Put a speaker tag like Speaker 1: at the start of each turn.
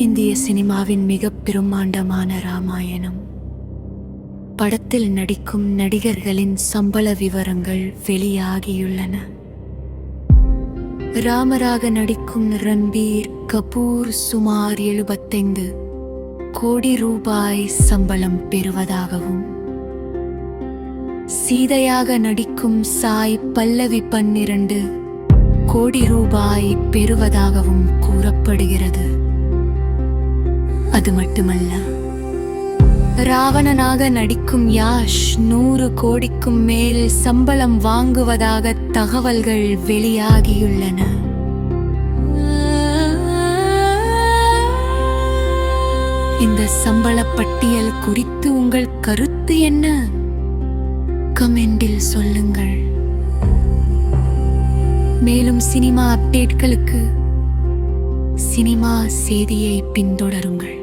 Speaker 1: இந்திய சினிமாவின் மிக பிரம்மாண்டமான ராமாயணம் படத்தில் நடிக்கும் நடிகர்களின் சம்பள விவரங்கள் வெளியாகியுள்ளன. ராமராக நடிக்கும் ரன்பீர் கபூர் சுமார் 75 கோடி ரூபாய் சம்பளம் பெறுவதாகவும், சீதையாக நடிக்கும் சாய் பல்லவி 12 கோடி ரூபாய் பெறுவதாகவும் கூறப்படுகிறது. அது மட்டுமல்ல, ராவணனாக நடிக்கும் யாஷ் 100 கோடிக்கும் மேல் சம்பளம் வாங்குவதாக தகவல்கள் வெளியாகியுள்ளன. இந்த சம்பள பட்டியல் குறித்து உங்கள் கருத்து என்ன? கமெண்டில் சொல்லுங்கள். மேலும் சினிமா அப்டேட்களுக்கு சினிமா செய்தியை பின்தொடருங்கள்.